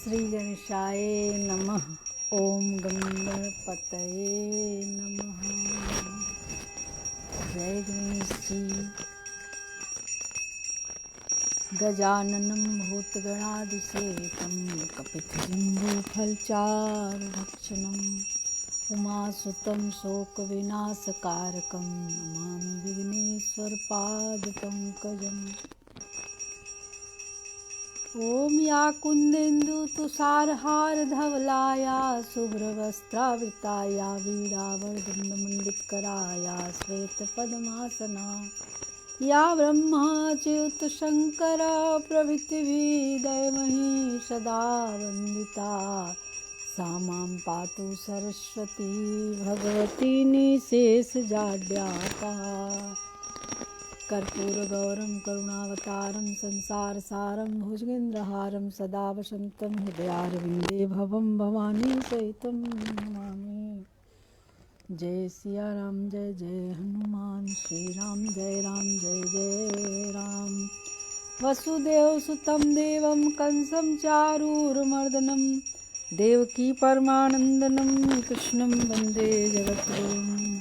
श्री गणेशाय नमः। ओम गणपतये नमः। जय गणेश जी। गजाननं भूतगणादिसेवितं कपितजम्बूफलचारुभक्षणम् उमासुतं शोकविनाशकारकं नमामि विघ्नेश्वरपादपङ्कजम्। ओम या कुंदेन्दु तुषारहार धवलाया शुभ्रवस्त्रावृताया वीणावरदण्डमण्डितकराया श्वेतपद्मासना या ब्रह्माच्युतशङ्कर प्रभृतिभिर्देवैः सदा वन्दिता सा मां पातु सरस्वती भगवती निशेषजाड्यापहा। कर्पूरगौरं करुणावतारं संसारसारं भुजगेन्द्रहारं सदा वसन्तं हृदयारविन्दे भवं भवानी सहितं नमामि। जय सिया राम जय जय हनुमान श्री राम जय राम। वसुदेव सुतं देवं कंसं चारूरमर्दनं देवकी परमानन्दनं कृष्णं वन्दे जगद्गुरुम्।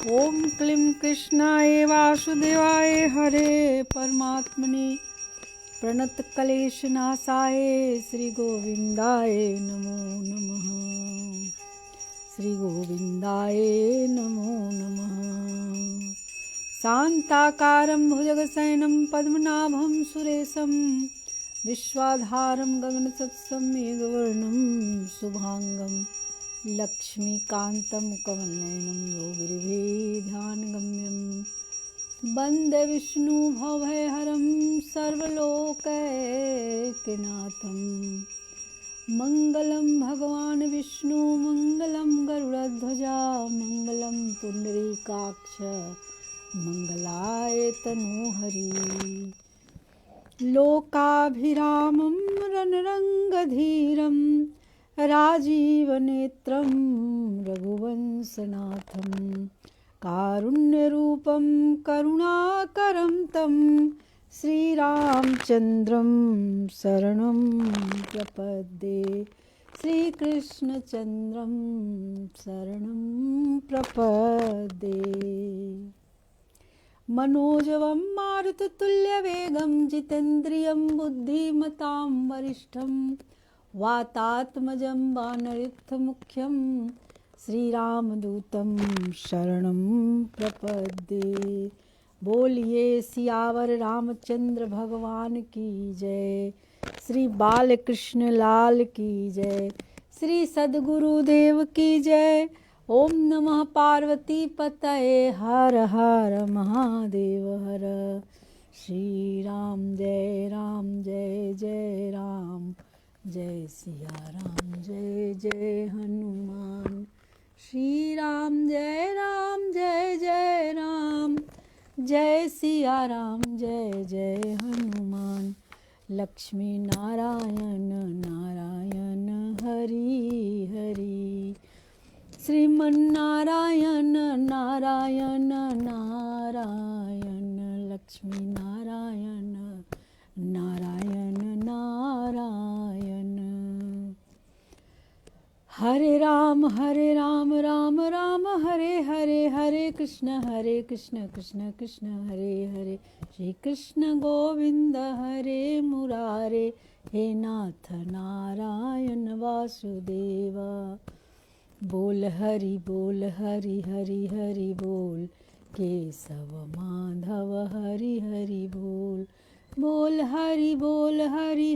ओम क्लीं कृष्णाय वासुदेवाय हरे परमात्मने प्रणतक्लेशनाशाय श्री गोविंदाय नमो नमः। श्री गोविंदाय नमो नमः। शान्ताकारं भुजगशयनं पद्मनाभं सुरेशं विश्वाधारं गगनसदृशं मेघवर्णं शुभांगं लक्ष्मीकान्तं कमलनयनं योगिभिर्ध्यानगम्यं वन्दे विष्णुभवभयहरं सर्वलोकैकनाथं। मङ्गलं भगवान् विष्णु मङ्गलं गरुडध्वजा मङ्गलं पुण्डरीकाक्ष मङ्गलाय तनोहरि। लोकाभिरामं रणरङ्गधीरं राजीवनेत्रं रघुवंशनाथं कारुण्यरूपं करुणाकरं तं श्रीरामचन्द्रं शरणं प्रपद्ये। श्रीकृष्णचन्द्रं शरणं प्रपद्ये। मनोजवं मारुततुल्यवेगं जितेन्द्रियं बुद्धिमतां वरिष्ठं वातात्मजं वानरयुक्तमुख्यं श्रीरामदूतं शरणं प्रपद्ये। बोलिए सियावर रामचंद्र भगवान की जय। श्री बालकृष्ण लाल की जय। श्री सद्गुरुदेव की जय। ओम नमः पार्वती पतये हर हर महादेव हर। श्री राम जय जय राम जय सिया राम जय हनुमान। श्री राम जय राम जय सिया राम जय हनुमान। लक्ष्मी नारायण नारायण हरि हरि। श्रीमन्नारायण नारायण नारायण लक्ष्मी नारायण नारायण नारायण। हरे राम राम राम हरे हरे हरे कृष्ण कृष्ण कृष्ण हरे हरे। श्री कृष्ण गोविंद हरे मुरारे हे नाथ नारायण वासुदेव। बोल हरि हरि हरि बोल केशव माधव हरि हरि बोल। बोल हरि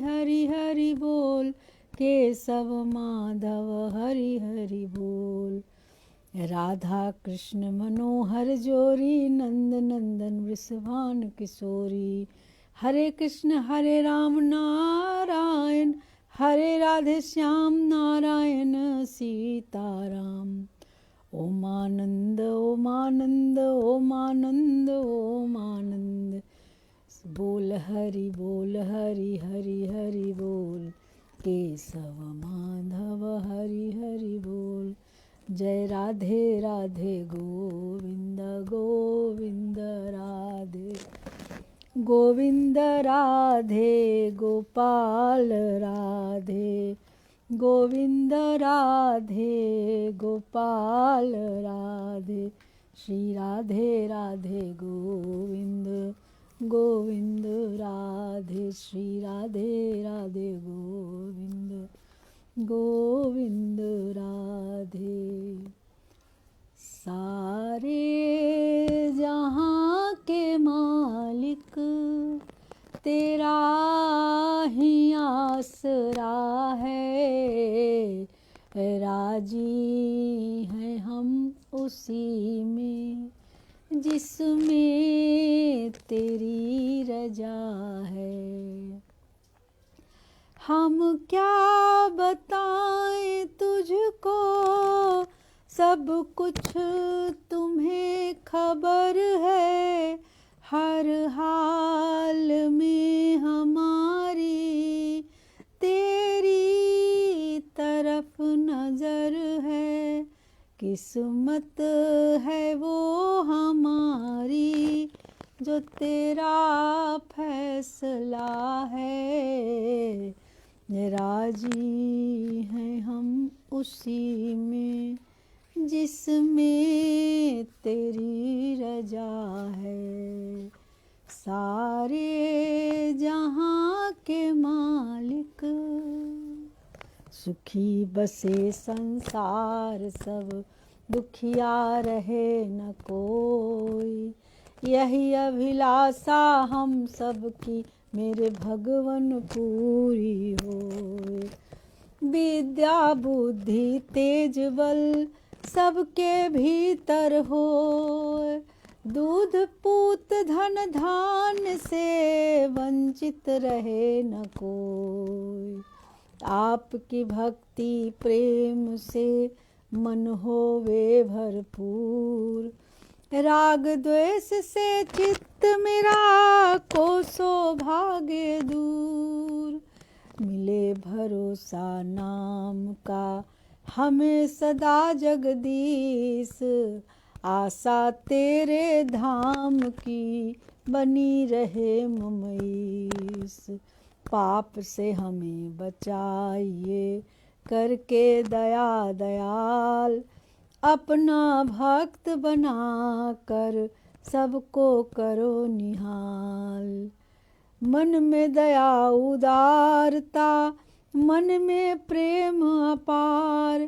हरि हरि बोल केशव माधव हरि हरि बोल। राधा कृष्ण मनोहर जोरी नंद नंदन वृषभान किशोरी। हरे कृष्ण हरे राम नारायण हरे राधे श्याम नारायण सीताराम। ओम आनंद ओम आनंद ओम आनंद ओम आनंद। बोल हरि हरि हरि बोल केशव माधव हरि हरि बोल। जय राधे राधे गोविंद गोविंद राधे गोविंद राधे गोपाल राधे गोविंद राधे गोपाल राधे, श्री राधे राधे गोविंद गोविंद राधे, श्री राधे राधे गोविंद गोविंद राधे। सारे जहाँ के मालिक तेरा ही आसरा है, राजी हैं हम उसी में जिसमें तेरी रजा है। हम क्या बताएं तुझको, सब कुछ तुम्हें खबर है, हर हाल में हमारी तेरी तरफ नजर है। किस्मत है वो हमारी जो तेरा फैसला है, राजी हैं हम उसी में जिसमें तेरी रजा है। सारे जहाँ के मालिक सुखी बसे संसार सब, दुखिया रहे न कोई, यही अभिलाषा हम सब की मेरे भगवन पूरी होए। विद्या बुद्धि तेज बल सबके भीतर हो, दूध पूत धन धान से वंचित रहे न कोई। आपकी भक्ति प्रेम से मन होवे भरपूर, राग द्वेष से चित्त मेरा कोसो भागे दूर। मिले भरोसा नाम का हमें सदा जगदीश, आशा तेरे धाम की बनी रहे ममईस। पाप से हमें बचाइए करके दया दयाल, अपना भक्त बना कर सबको करो निहाल। मन में दया उदारता, मन में प्रेम अपार,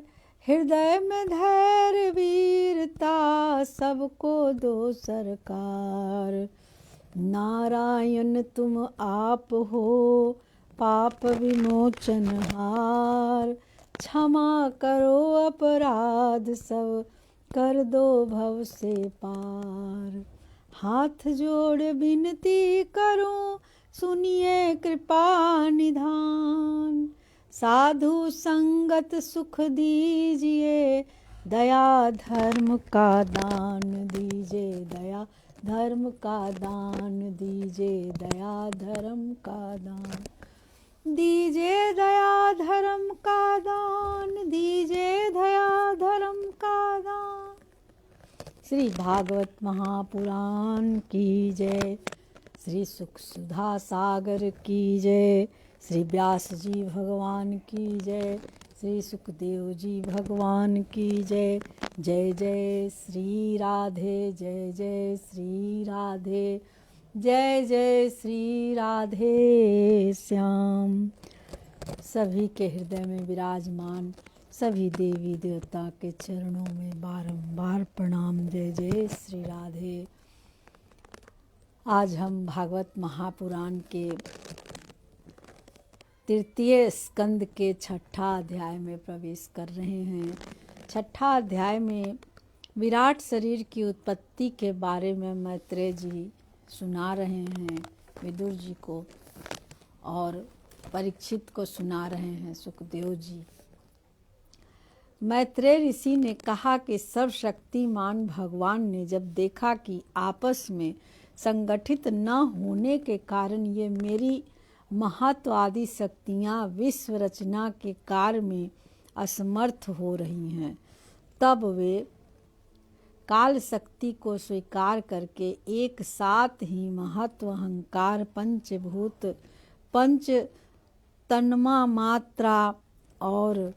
हृदय में धैर्य वीरता, सबको दो सरकार। नारायण तुम आप हो पाप विमोचन हार, क्षमा करो अपराध सब कर दो भव से पार। हाथ जोड़ विनती करूं सुनिए कृपा निधान, साधु संगत सुख दीजिए, दया धर्म का दान दीजिए, दया धर्म का दान दीजिए, दया धर्म का दान दीजिए, दया धर्म का दान दीजिए, दया धर्म का दान। श्री भागवत महापुराण की जय, श्री सुख सुधा सागर की जय, श्री व्यास जी भगवान की जय, श्री सुखदेव जी भगवान की जय। जय जय श्री राधे, जय जय श्री राधे, जय जय श्री राधे श्याम। सभी के हृदय में विराजमान सभी देवी देवता के चरणों में बारंबार प्रणाम। जय जय श्री राधे। आज हम भागवत महापुराण के तृतीय स्कंद के छठा अध्याय में प्रवेश कर रहे हैं। छठा अध्याय में विराट शरीर की उत्पत्ति के बारे में मैत्रेय जी सुना रहे हैं विदुर जी को, और परीक्षित को सुना रहे हैं सुखदेव जी। मैत्रेय ऋषि ने कहा कि सर्वशक्तिमान भगवान ने जब देखा कि आपस में संगठित न होने के कारण ये मेरी महत्व आदि शक्तियाँ विश्व रचना के कार्य में असमर्थ हो रही हैं, तब वे काल शक्ति को स्वीकार करके एक साथ ही महत्व, अहंकार, पंचभूत, पंच तन्मा मात्रा और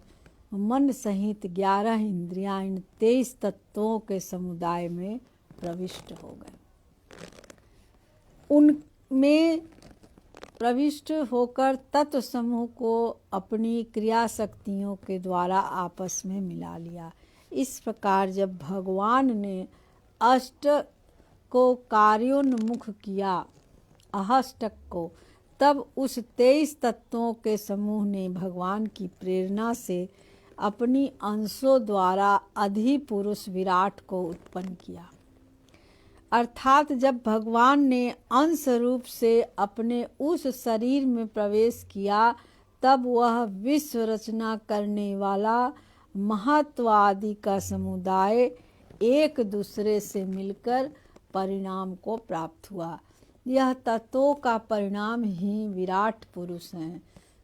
मन सहित 11 इंद्रियां इन 23 तत्वों के समुदाय में प्रविष्ट हो गए। उनमें प्रविष्ट होकर तत्व समूह को अपनी क्रिया शक्तियों के द्वारा आपस में मिला लिया। इस प्रकार जब भगवान ने अष्ट को कार्योन्मुख किया, अष्टक को, तब उस 23 तत्वों के समूह ने भगवान की प्रेरणा से अपनी अंशों द्वारा अधिपुरुष विराट को उत्पन्न किया। अर्थात जब भगवान ने अंश रूप से अपने उस शरीर में प्रवेश किया, तब वह विश्व रचना करने वाला महत्व आदि का समुदाय एक दूसरे से मिलकर परिणाम को प्राप्त हुआ। यह तत्वों का परिणाम ही विराट पुरुष है,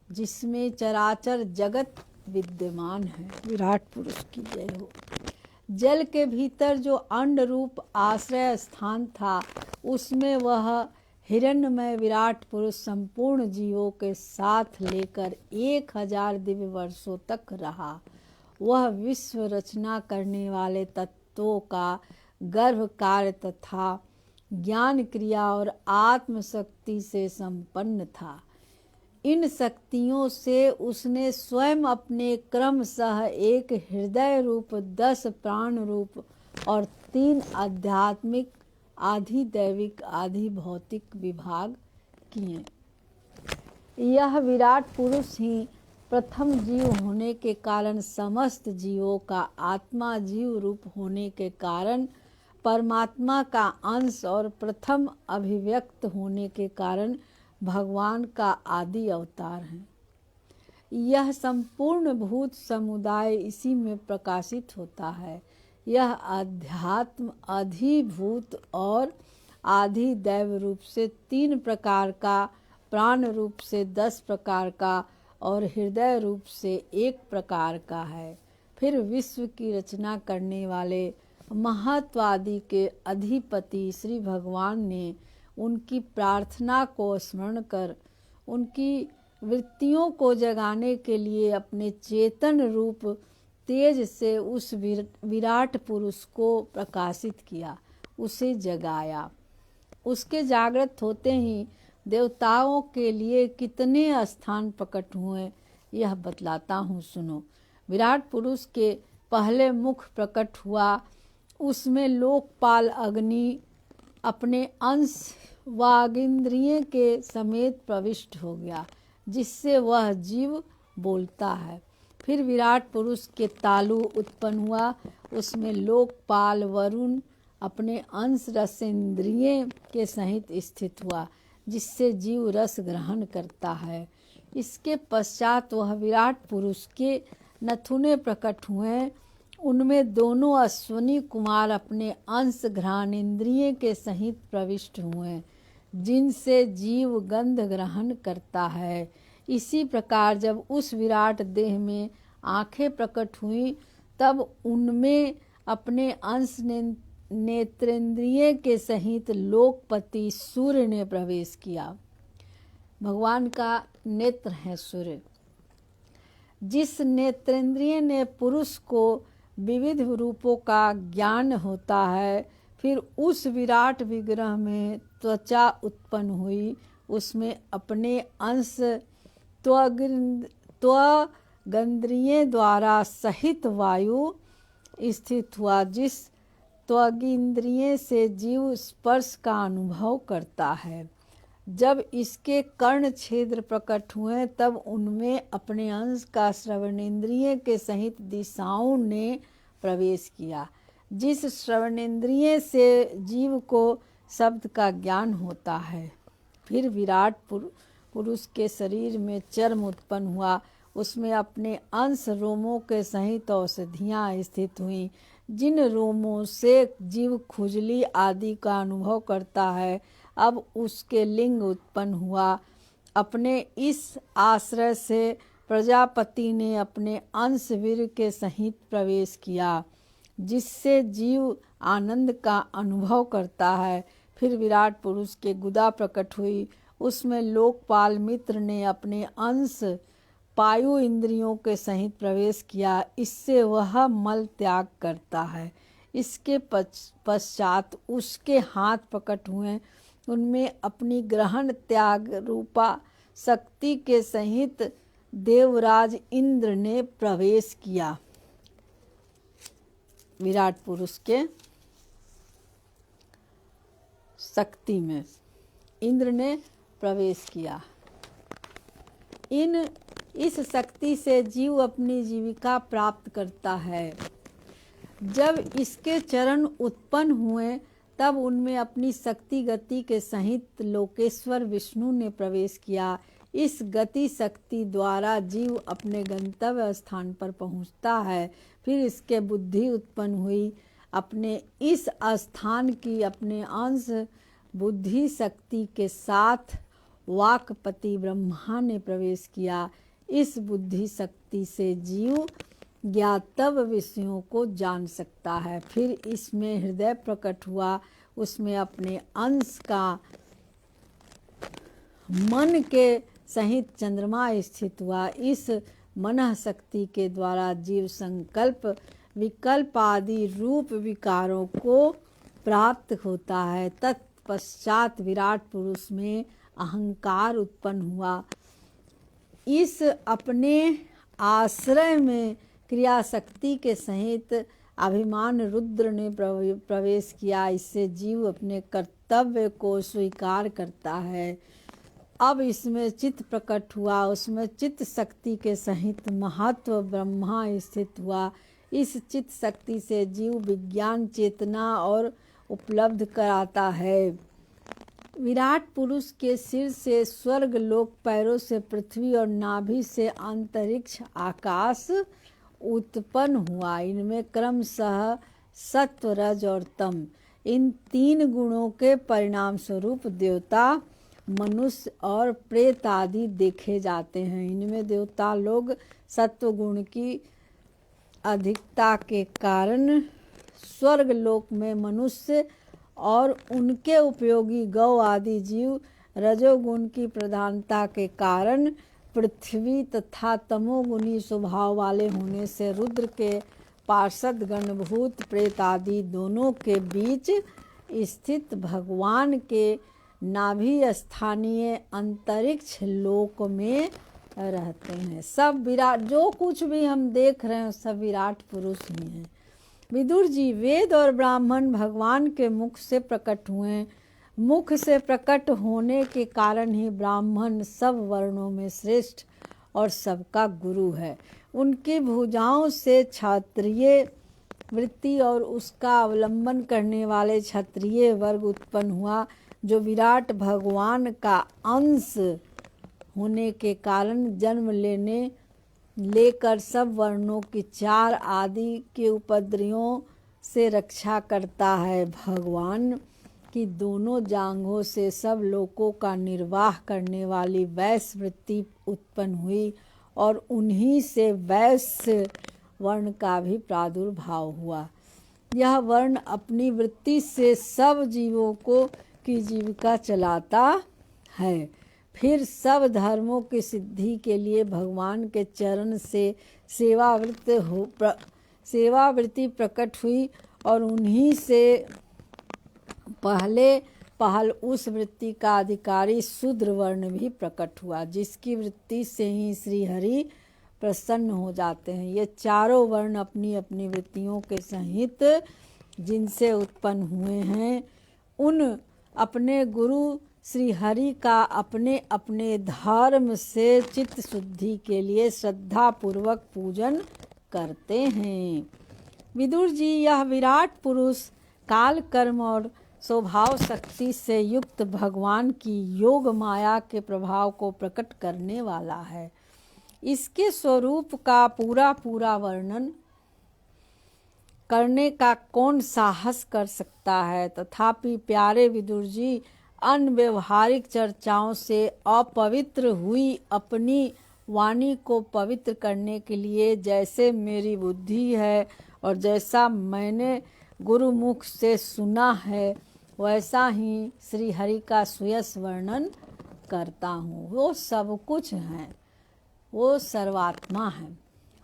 जिसमें चराचर जगत विद्यमान है। विराट पुरुष की जय हो। जल के भीतर जो अंड रूप आश्रय स्थान था, उसमें वह हिरण्यमय विराट पुरुष संपूर्ण जीवों के साथ लेकर 1000 दिव्य वर्षों तक रहा। वह विश्व रचना करने वाले तत्वों का गर्भ कार्य तथा ज्ञान क्रिया और आत्मशक्ति से संपन्न था। इन शक्तियों से उसने स्वयं अपने क्रमशः एक हृदय रूप, 10 प्राण रूप और 3 आध्यात्मिक, आधि दैविक, आधि भौतिक विभाग किए। यह विराट पुरुष ही प्रथम जीव होने के कारण समस्त जीवों का आत्मा, जीव रूप होने के कारण परमात्मा का अंश और प्रथम अभिव्यक्त होने के कारण भगवान का आदि अवतार है। यह संपूर्ण भूत समुदाय इसी में प्रकाशित होता है। यह अध्यात्म अधिभूत और आधि दैव रूप से 3 प्रकार का, प्राण रूप से 10 प्रकार का और हृदय रूप से 1 प्रकार का है। फिर विश्व की रचना करने वाले महत्वादि के अधिपति श्री भगवान ने उनकी प्रार्थना को स्मरण कर उनकी वृत्तियों को जगाने के लिए अपने चेतन रूप तेज से उस विराट पुरुष को प्रकाशित किया, उसे जगाया। उसके जागृत होते ही देवताओं के लिए कितने स्थान प्रकट हुए, यह बतलाता हूँ, सुनो। विराट पुरुष के पहले मुख प्रकट हुआ, उसमें लोकपाल अग्नि अपने अंश वागिंद्रिय के समेत प्रविष्ट हो गया, जिससे वह जीव बोलता है। फिर विराट पुरुष के तालु उत्पन्न हुआ, उसमें लोकपाल वरुण अपने अंश रसेंद्रिय के सहित स्थित हुआ, जिससे जीव रस ग्रहण करता है। इसके पश्चात वह विराट पुरुष के नथुने प्रकट हुए, उनमें दोनों अश्वनी कुमार अपने अंश घ्राणेन्द्रिय के सहित प्रविष्ट हुए, जिनसे जीव गंध ग्रहण करता है। इसी प्रकार जब उस विराट देह में आंखें प्रकट हुई, तब उनमें अपने अंश नेत्रेंद्रिय के सहित लोकपति सूर्य ने प्रवेश किया। भगवान का नेत्र है सूर्य। जिस नेत्रेंद्रिय ने पुरुष को विविध रूपों का ज्ञान होता है, फिर उस विराट विग्रह में त्वचा उत्पन्न हुई, उसमें अपने अंश त्वगिंद्रिय द्वारा सहित वायु स्थित हुआ, जिस त्वगिंद्रिय से जीव स्पर्श का अनुभव करता है। जब इसके कर्ण छेद्र प्रकट हुए, तब उनमें अपने अंश का श्रवणेन्द्रिय के सहित दिशाओं ने प्रवेश किया, जिस श्रवणेन्द्रिय से जीव को शब्द का ज्ञान होता है। फिर विराट पुरुष के शरीर में चर्म उत्पन्न हुआ, उसमें अपने अंश रोमों के सहित औषधियाँ स्थित हुई, जिन रोमों से जीव खुजली आदि का अनुभव करता है। अब उसके लिंग उत्पन्न हुआ। अपने इस आश्रय से प्रजापति ने अपने अंश वीर के सहित प्रवेश किया, जिससे जीव आनंद का अनुभव करता है। फिर विराट पुरुष के गुदा प्रकट हुई, उसमें लोकपाल मित्र ने अपने अंश पायु इंद्रियों के सहित प्रवेश किया, इससे वह मल त्याग करता है। इसके पश्चात उसके हाथ प्रकट हुए, उनमें अपनी ग्रहण त्याग रूपा शक्ति के सहित देवराज इंद्र ने प्रवेश किया। विराट पुरुष के शक्ति में इंद्र ने प्रवेश किया। इस शक्ति से जीव अपनी जीविका प्राप्त करता है। जब इसके चरण उत्पन्न हुए तब उनमें अपनी शक्ति गति के सहित लोकेश्वर विष्णु ने प्रवेश किया। इस गति शक्ति द्वारा जीव अपने गंतव्य स्थान पर पहुंचता है। फिर इसके बुद्धि उत्पन्न हुई। अपने इस स्थान की अपने अंश बुद्धि शक्ति के साथ वाक्पति ब्रह्मा ने प्रवेश किया। इस बुद्धि शक्ति से जीव ज्ञातव्य विषयों को जान सकता है। फिर इसमें हृदय प्रकट हुआ, उसमें अपने अंश का मन के सहित चंद्रमा स्थित हुआ। इस मन शक्ति के द्वारा जीव संकल्प विकल्प आदि रूप विकारों को प्राप्त होता है। तत्पश्चात विराट पुरुष में अहंकार उत्पन्न हुआ। इस अपने आश्रय में क्रिया शक्ति के सहित अभिमान रुद्र ने प्रवेश किया। इससे जीव अपने कर्तव्य को स्वीकार करता है। अब इसमें चित्त प्रकट हुआ, उसमें चित्त शक्ति के सहित महत्व ब्रह्मा स्थित हुआ। इस चित्त शक्ति से जीव विज्ञान चेतना और उपलब्ध कराता है। विराट पुरुष के सिर से स्वर्ग लोक, पैरों से पृथ्वी और नाभि से अंतरिक्ष आकाश उत्पन्न हुआ। इनमें क्रमशः सत्व रज और तम, इन तीन गुणों के परिणाम स्वरूप देवता मनुष्य और प्रेत आदि देखे जाते हैं। इनमें देवता लोग सत्व गुण की अधिकता के कारण स्वर्ग लोक में मनुष्य और उनके उपयोगी गौ आदि जीव, रजोगुण की प्रधानता के कारण पृथ्वी तथा तमोगुणी स्वभाव वाले होने से रुद्र के पार्षद गण भूत प्रेत आदि दोनों के बीच स्थित भगवान के नाभि स्थानीय अंतरिक्ष लोक में रहते हैं। सब विराट, जो कुछ भी हम देख रहे हैं सब विराट पुरुष ही हैं। विदुर जी, वेद और ब्राह्मण भगवान के मुख से प्रकट हुए। मुख से प्रकट होने के कारण ही ब्राह्मण सब वर्णों में श्रेष्ठ और सबका गुरु है। उनकी भुजाओं से क्षत्रिय वृत्ति और उसका अवलंबन करने वाले क्षत्रिय वर्ग उत्पन्न हुआ, जो विराट भगवान का अंश होने के कारण जन्म लेकर सब वर्णों की चार आदि के उपद्रवियों से रक्षा करता है। भगवान की दोनों जांघों से सब लोगों का निर्वाह करने वाली वैश्य वृत्ति उत्पन्न हुई और उन्हीं से वैश्य वर्ण का भी प्रादुर्भाव हुआ। यह वर्ण अपनी वृत्ति से सब जीवों को की जीविका चलाता है। फिर सब धर्मों की सिद्धि के लिए भगवान के चरण से सेवावृत्ति प्रकट हुई और उन्हीं से पहल उस वृत्ति का अधिकारी शूद्र वर्ण भी प्रकट हुआ, जिसकी वृत्ति से ही श्री हरि प्रसन्न हो जाते हैं। ये चारों वर्ण अपनी अपनी वृत्तियों के सहित जिनसे उत्पन्न हुए हैं, उन अपने गुरु श्री हरि का अपने अपने धर्म से चित्त शुद्धि के लिए श्रद्धा पूर्वक पूजन करते हैं। विदुर जी, यह विराट पुरुष काल कर्म और स्वभाव शक्ति से युक्त भगवान की योग माया के प्रभाव को प्रकट करने वाला है। इसके स्वरूप का पूरा वर्णन करने का कौन साहस कर सकता है। तथापि प्यारे विदुर जी, अनव्यवहारिक चर्चाओं से अपवित्र हुई अपनी वाणी को पवित्र करने के लिए जैसे मेरी बुद्धि है और जैसा मैंने गुरुमुख से सुना है, वैसा ही श्री हरि का सुयश वर्णन करता हूँ। वो सब कुछ हैं, वो सर्वात्मा है।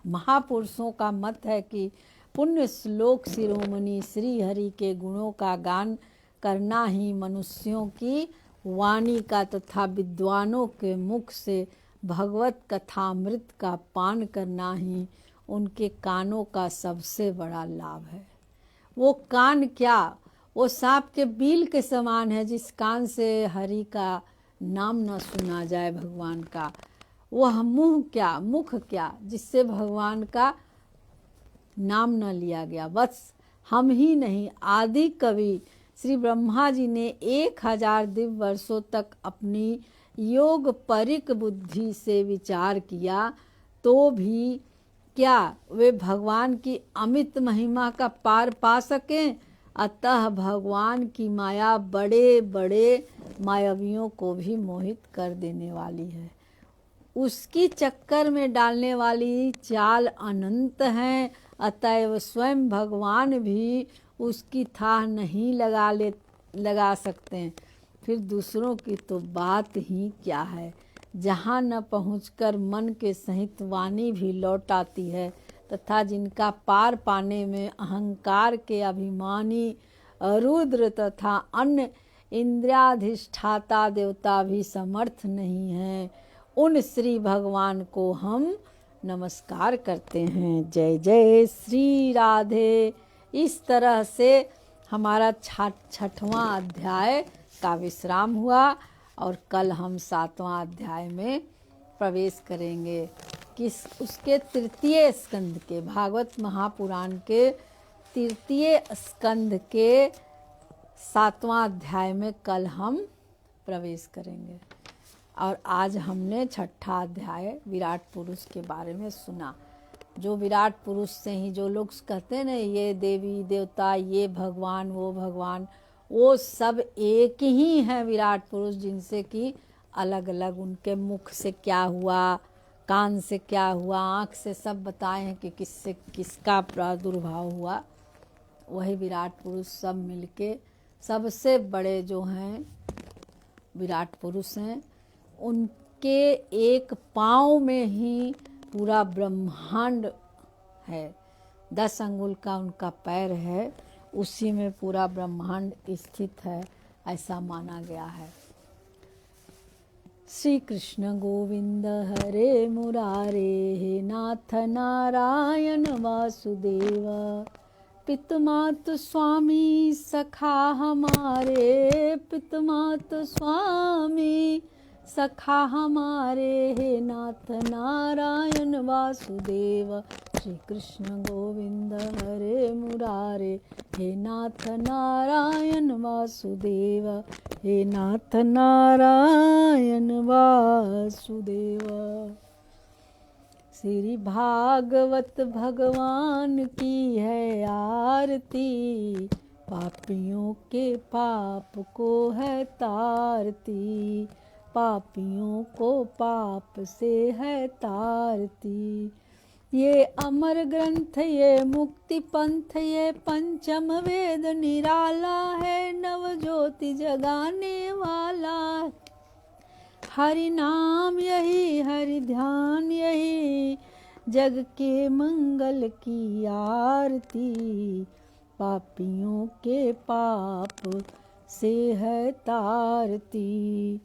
महापुरुषों का मत है कि पुण्य श्लोक शिरोमणि श्री हरि के गुणों का गान करना ही मनुष्यों की वाणी का तथा विद्वानों के मुख से भगवत कथामृत का पान करना ही उनके कानों का सबसे बड़ा लाभ है। वो कान क्या, वो सांप के बील के समान है जिस कान से हरि का नाम न सुना जाए भगवान का। वह मुंह क्या, मुख क्या, जिससे भगवान का नाम न लिया गया। बस हम ही नहीं, आदि कवि श्री ब्रह्मा जी ने 1000 दिव्य वर्षों तक अपनी योग परिक बुद्धि से विचार किया तो भी क्या वे भगवान की अमित महिमा का पार पा सकें। अतः भगवान की माया बड़े बड़े मायावियों को भी मोहित कर देने वाली है। उसकी चक्कर में डालने वाली चाल अनंत हैं। अतएव स्वयं भगवान भी उसकी थाह नहीं लगा सकते, फिर दूसरों की तो बात ही क्या है। जहाँ न पहुँचकर मन के सहित वाणी भी लौट आती है तथा जिनका पार पाने में अहंकार के अभिमानी रुद्र तथा अन्य इंद्रियाधिष्ठाता देवता भी समर्थ नहीं हैं, उन श्री भगवान को हम नमस्कार करते हैं। जय जय श्री राधे। इस तरह से हमारा 6वां अध्याय का विश्राम हुआ और कल हम 7वां अध्याय में प्रवेश करेंगे। उसके 3 स्कंद के, भागवत महापुराण के 3 स्कंद के 7वां अध्याय में कल हम प्रवेश करेंगे। और आज हमने 6ठा अध्याय विराट पुरुष के बारे में सुना। जो विराट पुरुष से ही जो लोग कहते हैं ना, ये देवी देवता, ये भगवान, वो भगवान, वो सब एक ही हैं विराट पुरुष, जिनसे कि अलग अलग उनके मुख से क्या हुआ, कान से क्या हुआ, आँख से सब बताए हैं कि किससे किसका प्रादुर्भाव हुआ। वही विराट पुरुष सब मिलके सबसे बड़े जो हैं विराट पुरुष हैं। उनके एक पाँव में ही पूरा ब्रह्मांड है। 10 अंगुल का उनका पैर है, उसी में पूरा ब्रह्मांड स्थित है, ऐसा माना गया है। श्री कृष्ण गोविंद हरे मुरारे, हे नाथ नारायण वासुदेव, पितमातु स्वामी सखा हमारे, पितमातु स्वामी सखा हमारे, हे नाथ नारायण वासुदेव। श्री कृष्ण गोविंद हरे मुरारे, हे नाथ नारायण वासुदेव, हे नाथ नारायण वासुदेव। श्री भागवत भगवान की है आरती, पापियों के पाप को है तारती, पापियों को पाप से है तारती। ये अमर ग्रंथ, ये मुक्ति पंथ, ये पंचम वेद निराला है, नव ज्योति जगाने वाला। हरि नाम यही, हरि ध्यान यही, जग के मंगल की आरती, पापियों के पाप से है तारती,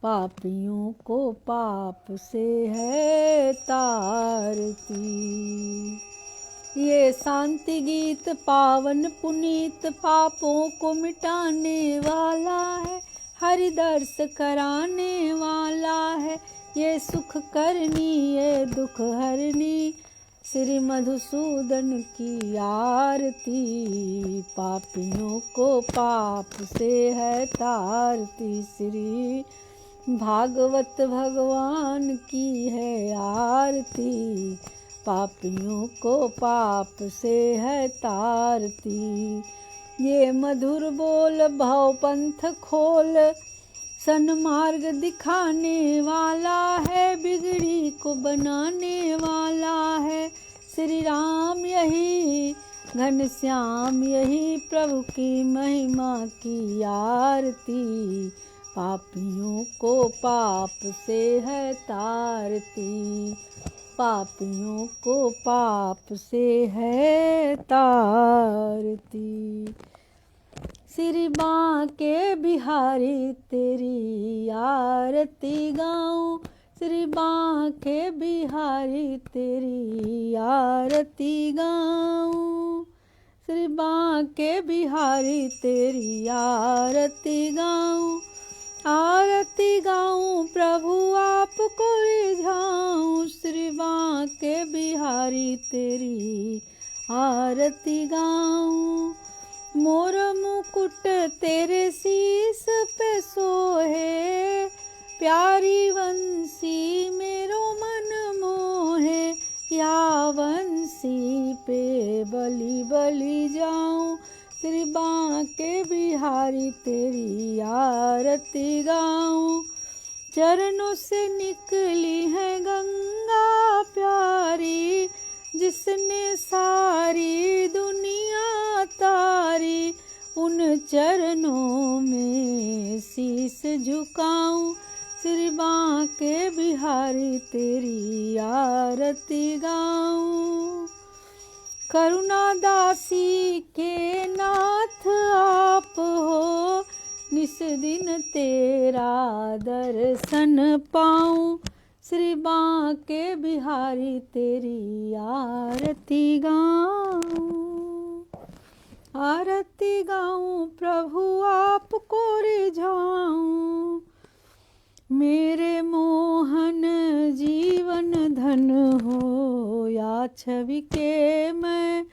पापियों को पाप से है तारती। ये शांति गीत पावन पुनीत, पापों को मिटाने वाला है, हरि दर्श कराने वाला है। ये सुख करनी, ये दुख हरनी, श्री मधुसूदन की आरती, पापियों को पाप से है तारती। श्री भागवत भगवान की है आरती, पापियों को पाप से है तारती। ये मधुर बोल भव पंथ खोल, सन्मार्ग दिखाने वाला है, बिगड़ी को बनाने वाला है। श्री राम यही, घनश्याम यही, प्रभु की महिमा की आरती, पापियों को पाप से है तारती, पापियों को पाप से है तारती। श्री बांके बिहारी तेरी आरती गाऊं, श्री बांके बिहारी तेरी आरती गाऊं, श्री बांके बिहारी तेरी आरती गाऊं, आरती गाऊं प्रभु आपको रिझाऊं, श्री बांके बिहारी तेरी आरती गाऊं। मोर मुकुट तेरे शीस पे सोहे, प्यारी वंशी मेरो मन मोहे, या वंशी पे बलि बलि जाऊं, श्री बांके बिहारी तेरी आरती गाऊं। चरणों से निकली है गंगा प्यारी, जिसने सारी दुनिया तारी, उन चरणों में शीस झुकाऊं, श्री बांके बिहारी तेरी आरती गाऊं। करुणा दासी के नाथ आप हो, निस दिन तेरा दर्शन पाऊं, श्री बांके बिहारी तेरी आरती गाऊं, आरती गाऊं प्रभु आपको रिझाऊं। मेरे मोहन जीवन धन हो, या छवि के मैं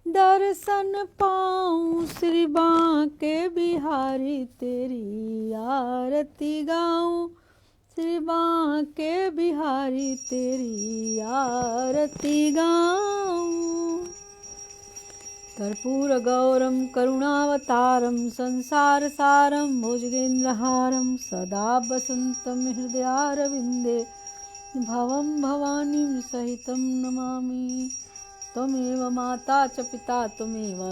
दर्शन पाऊं, श्री बांके बिहारी तेरी आरती गाऊं, श्री बांके बिहारी तेरी आरती गाऊं। कर्पूर गौरम करुणावतारम संसार सारम भुजगेन्द्रहारम सदा वसंतम हृदयारविंदे भवम भवानीं सहितं नमामि। त्वमेव माता च पिता त्वमेव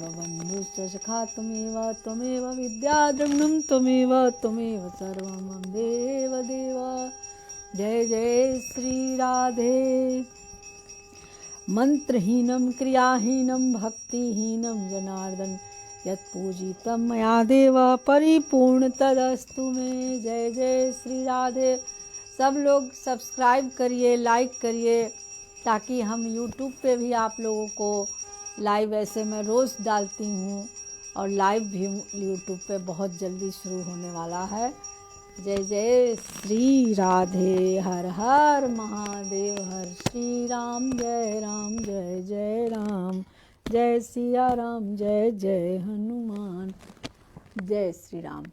बन्धुश्च सखा त्वमेव विद्याद्रविणं त्वमेव सर्वं मम देव देव। जय जय श्री राधे। मंत्रहीनं क्रियाहीनं भक्तिहीनं जनार्दन, यत्पूजितं मया देव परिपूर्ण तदस्तु मे। जय जय श्री राधे। सब लोग सब्सक्राइब करिए, लाइक करिए, ताकि हम YouTube पे भी आप लोगों को लाइव, ऐसे मैं रोज़ डालती हूँ और लाइव भी YouTube पे बहुत जल्दी शुरू होने वाला है। जय जय श्री राधे। हर हर महादेव। हर श्री राम जय जय राम, जय सिया राम जय जय हनुमान। जय श्री राम।